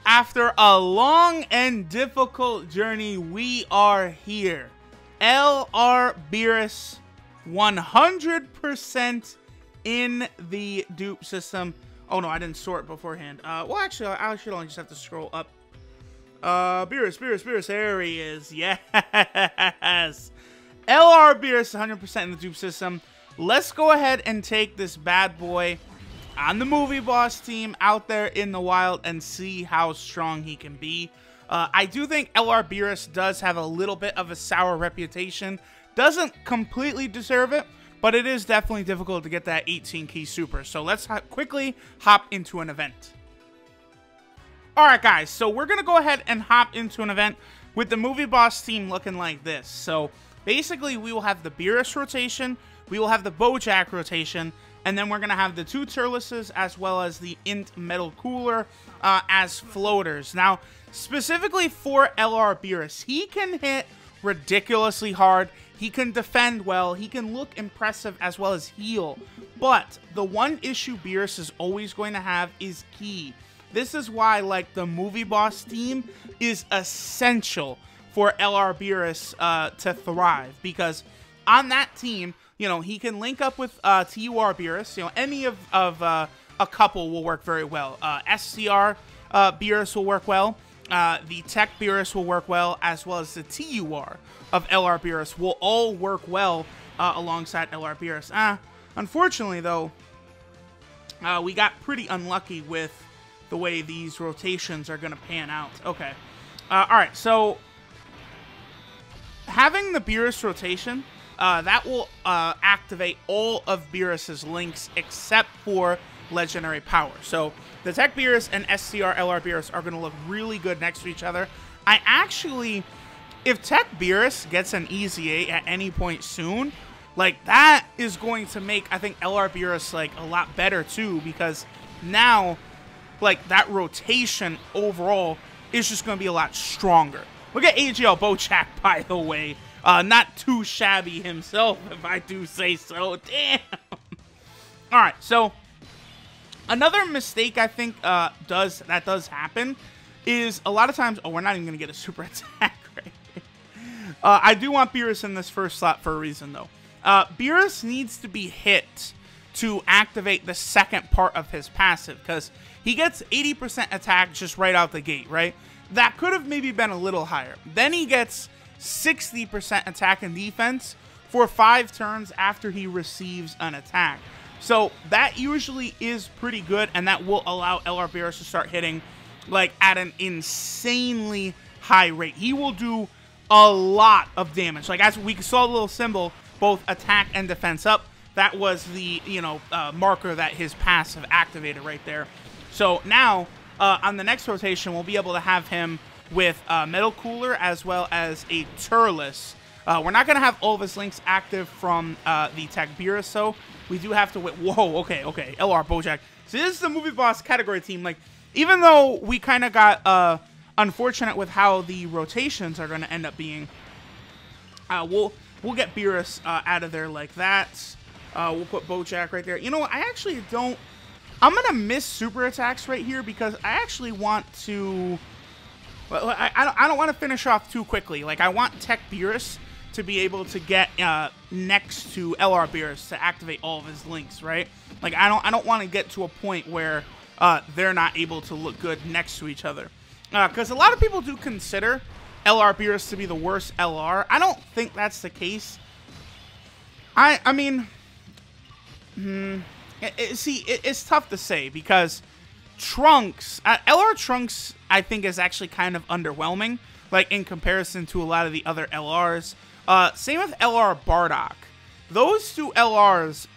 After a long and difficult journey, we are here. LR BEERUS 100% in the dupe system. Oh no, I didn't sort beforehand. Well, actually, I should only just have to scroll up. BEERUS, there he is. Yes. LR BEERUS 100% in the dupe system. Let's go ahead and take this bad boy on the movie boss team out there in the wild and see how strong he can be. I do think LR BEERUS does have a little bit of a sour reputation. Doesn't completely deserve it, but it is definitely difficult to get that 18 key super. So let's quickly hop into an event. Alright guys, so we're going to go ahead and hop into an event with the movie boss team looking like this. So basically we will have the BEERUS rotation, we will have the BOJACK rotation, and then we're going to have the two Turleses as well as the Int Metal Cooler as floaters. Now, specifically for LR BEERUS, he can hit ridiculously hard, he can defend well, he can look impressive as well as heal. But the one issue BEERUS is always going to have is ki. This is why, like, the movie boss team is essential for LR BEERUS to thrive. Because on that team, you know, he can link up with TUR BEERUS. You know, any of a couple will work very well. SCR BEERUS will work well. The Tech BEERUS will work well, as well as the TUR of LR BEERUS will all work well alongside LR BEERUS. Unfortunately, though, we got pretty unlucky with the way these rotations are going to pan out. Okay. Alright, so having the BEERUS rotation, that will activate all of BEERUS's links except for legendary power. So the Tech BEERUS and SCR LR BEERUS are going to look really good next to each other. I actually, if Tech BEERUS gets an Easy 8 at any point soon, like, that is going to make, I think, LR BEERUS, like, a lot better too, because now, like, that rotation overall is just going to be a lot stronger. Look at AGL BOJACK, by the way. Not too shabby himself, if I do say so. Damn. Alright, so another mistake I think does happen is a lot of times... Oh, we're not even going to get a super attack right here. I do want BEERUS in this first slot for a reason, though. BEERUS needs to be hit to activate the second part of his passive, because he gets 80% attack just right out the gate, right? That could have maybe been a little higher. Then he gets 60% attack and defense for 5 turns after he receives an attack. So that usually is pretty good, and that will allow LR BEERUS to start hitting, like, at an insanely high rate. He will do a lot of damage. Like, as we saw the little symbol, both attack and defense up, that was the, you know, marker that his passive activated right there. So now, on the next rotation, we'll be able to have him with Metal Cooler as well as a Turles. We're not going to have all of his links active from the Tech BEERUS, so we do have to wait. Whoa, okay, LR BOJACK. So this is the movie boss category team. Like, even though we kind of got unfortunate with how the rotations are going to end up being, we'll get BEERUS out of there like that. We'll put BOJACK right there. You know what? I actually don't... I'm going to miss super attacks right here because I actually want to... I don't want to finish off too quickly. Like, I want Tech BEERUS to be able to get next to LR BEERUS to activate all of his links, right? Like, I don't want to get to a point where they're not able to look good next to each other. Because a lot of people do consider LR BEERUS to be the worst LR. I don't think that's the case. I mean... it's tough to say because Trunks, LR Trunks, I think is actually kind of underwhelming, like in comparison to a lot of the other LRs. Same with LR Bardock. Those two LRs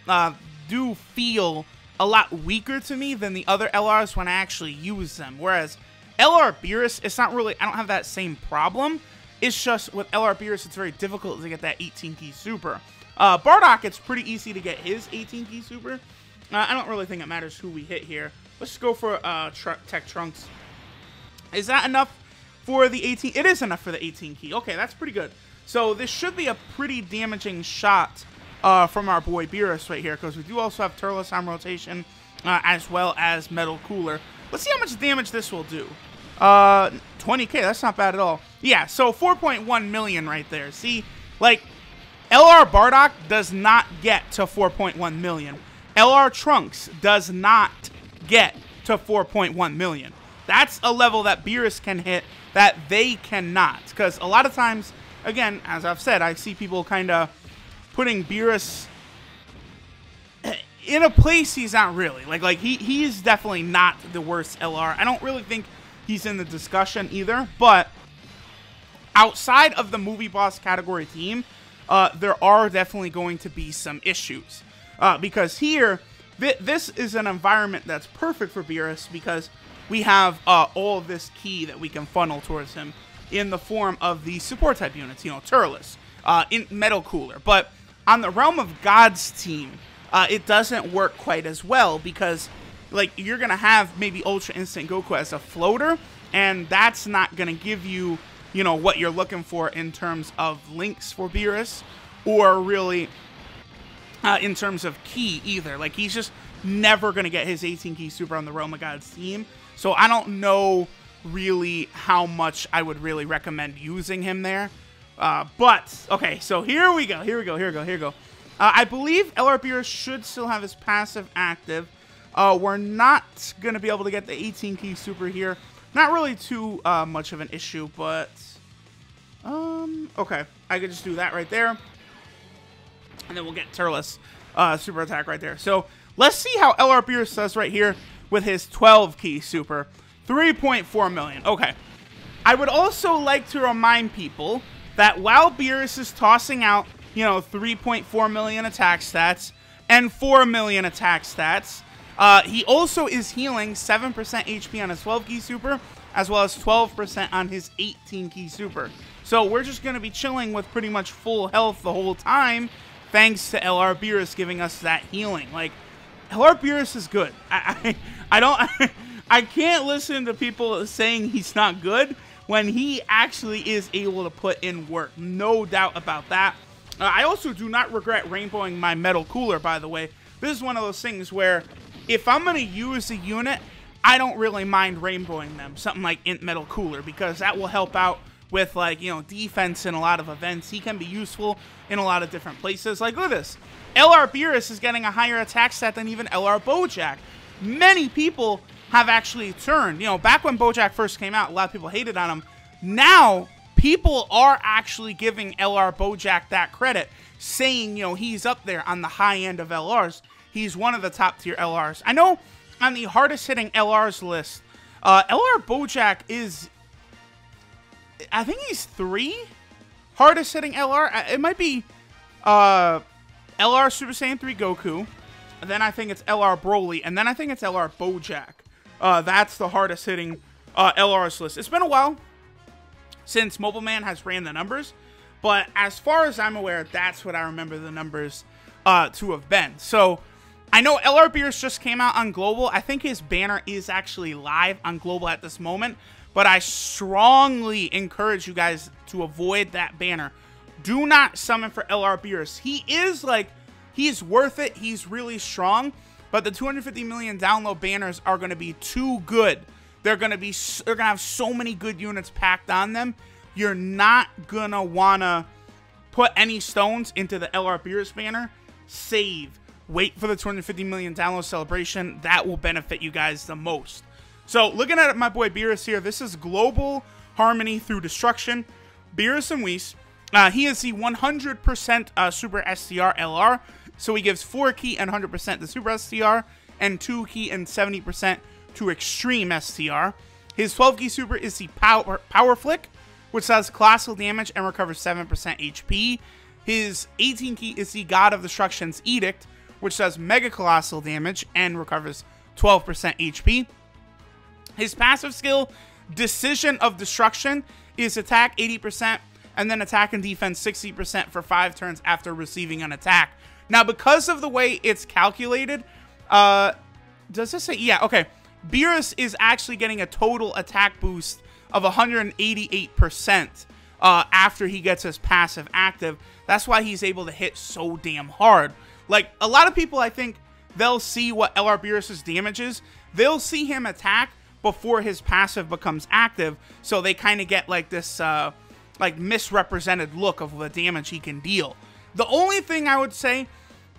do feel a lot weaker to me than the other LRs when I actually use them. Whereas LR BEERUS, it's not really, I don't have that same problem. It's just with LR BEERUS, it's very difficult to get that 18 key super. Bardock, it's pretty easy to get his 18 key super. I don't really think it matters who we hit here. Let's just go for Tech Trunks. Is that enough for the 18? It is enough for the 18 key. Okay, that's pretty good. So this should be a pretty damaging shot from our boy BEERUS right here, because we do also have Turles on rotation, as well as Metal Cooler. Let's see how much damage this will do. 20k, that's not bad at all. Yeah, so 4.1 million right there. See, like, LR Bardock does not get to 4.1 million. LR Trunks does not get to 4.1 million. That's a level that BEERUS can hit that they cannot. Because a lot of times, again, as I've said, I see people kind of putting BEERUS in a place he's not really. Like he is definitely not the worst LR. I don't really think he's in the discussion either. But outside of the movie boss category team, there are definitely going to be some issues. Because here, this is an environment that's perfect for BEERUS because we have all of this ki that we can funnel towards him in the form of the support type units, you know, Turles, in Metal Cooler. But on the Realm of Gods team, it doesn't work quite as well because, like, you're going to have maybe Ultra Instant Goku as a floater, and that's not going to give you, you know, what you're looking for in terms of links for BEERUS, or really in terms of ki either. Like, he's just never going to get his 18 ki super on the Realm of Gods team. So I don't know really how much I would really recommend using him there. But, okay, so here we go. I believe LR BEERUS should still have his passive active. We're not going to be able to get the 18 ki super here. Not really too much of an issue, but... okay, I could just do that right there. And then we'll get Turles super attack right there. So, let's see how LR BEERUS does right here with his 12 ki super. 3.4 million. Okay. I would also like to remind people that while BEERUS is tossing out, you know, 3.4 million attack stats and 4 million attack stats, he also is healing 7% HP on his 12 ki super, as well as 12% on his 18 ki super. So we're just going to be chilling with pretty much full health the whole time, thanks to LR BEERUS giving us that healing. Like, LR BEERUS is good. I can't listen to people saying he's not good when he actually is able to put in work. No doubt about that. I also do not regret rainbowing my Metal Cooler, by the way. This is one of those things where if I'm going to use a unit, I don't really mind rainbowing them. Something like Int Metal Cooler, because that will help out with, like, you know, defense in a lot of events. He can be useful in a lot of different places. Like, look at this. LR BEERUS is getting a higher attack stat than even LR Bojack. Many people have actually turned. You know, back when Bojack first came out, a lot of people hated on him. Now, people are actually giving LR Bojack that credit, saying, you know, he's up there on the high end of LRs. He's one of the top tier LRs. I know on the hardest hitting LRs list, LR Bojack is, I think he's 3 hardest hitting LR. It might be LR Super Saiyan 3 Goku, and then I think it's LR Broly, and then I think it's LR Bojack. That's the hardest hitting LRs list. It's been a while since Mobile Man has ran the numbers, but as far as I'm aware, that's what I remember the numbers to have been. So I know LR BEERUS just came out on Global. I think his banner is actually live on Global at this moment, but I strongly encourage you guys to avoid that banner. Do not summon for LR BEERUS. He is, like, he's worth it. He's really strong, but the 250 million download banners are going to be too good. They're going to have so many good units packed on them. You're not going to want to put any stones into the LR BEERUS banner. Save. Wait for the 250 million download celebration. That will benefit you guys the most. So, looking at my boy BEERUS here, this is Global Harmony through Destruction. BEERUS and Whis. He is the 100% Super STR LR. So he gives 4 ki and 100% to Super STR, and 2 ki and 70% to Extreme STR. His 12 ki Super is the Power Flick, which does colossal damage and recovers 7% HP. His 18 ki is the God of Destruction's Edict, which does Mega Colossal damage and recovers 12% HP. His passive skill, Decision of Destruction, is attack 80%, and then attack and defense 60% for 5 turns after receiving an attack. Now, because of the way it's calculated, does this say? Yeah, okay. BEERUS is actually getting a total attack boost of 188% after he gets his passive active. That's why he's able to hit so damn hard. Like, a lot of people, I think, they'll see what LR BEERUS's damage is. They'll see him attack, before his passive becomes active, so they kind of get like this like misrepresented look of the damage he can deal. The only thing I would say,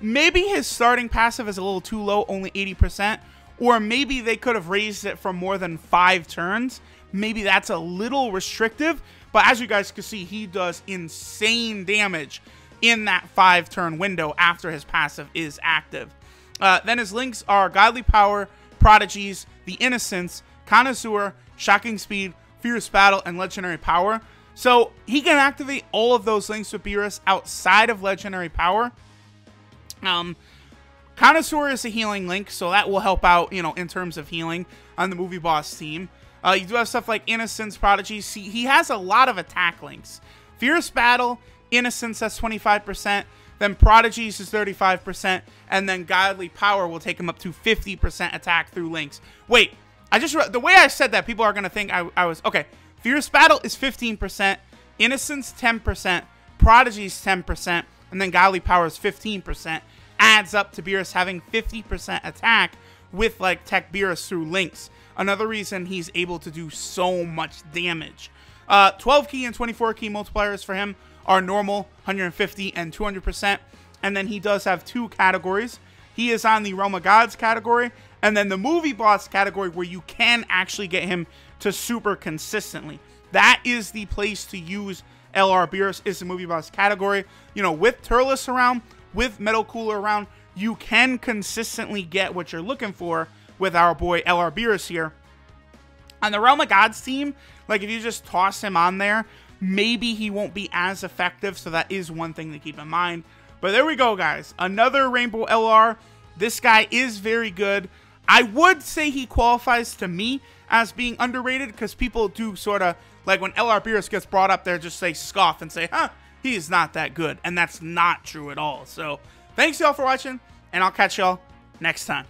maybe his starting passive is a little too low, only 80%, or maybe they could have raised it for more than 5 turns. Maybe that's a little restrictive, but as you guys can see, he does insane damage in that 5-turn window after his passive is active. Then his links are Godly Power, Prodigies, The Innocence, Connoisseur, Shocking Speed, Fierce Battle, and Legendary Power. So he can activate all of those links with BEERUS outside of Legendary Power. Connoisseur is a healing link, so that will help out, you know, in terms of healing on the Movie Boss team. You do have stuff like Innocence, Prodigy. See, he has a lot of attack links. Fierce Battle, Innocence, that's 25%. Then Prodigies is 35%. And then Godly Power will take him up to 50% attack through links. Wait, the way I said that, people are going to think I was... Okay, Fierce Battle is 15%. Innocence, 10%. Prodigies, 10%. And then Godly Power is 15%. Adds up to BEERUS having 50% attack with, like, Tech BEERUS through links. Another reason he's able to do so much damage. 12 key and 24 key multipliers for him are normal, 150 and 200%. And then he does have 2 categories. He is on the Realm of Gods category, and then the Movie Boss category, where you can actually get him to super consistently. That is the place to use LR BEERUS, is the Movie Boss category. You know, with Turles around, with Metal Cooler around, you can consistently get what you're looking for with our boy LR BEERUS here. On the Realm of Gods team, like, if you just toss him on there, maybe he won't be as effective, so that is one thing to keep in mind. But there we go, guys. Another Rainbow LR. This guy is very good. I would say he qualifies to me as being underrated, because people do sort of, like, when LR BEERUS gets brought up there, just say scoff and say, huh, he is not that good. And that's not true at all. So thanks y'all for watching, and I'll catch y'all next time.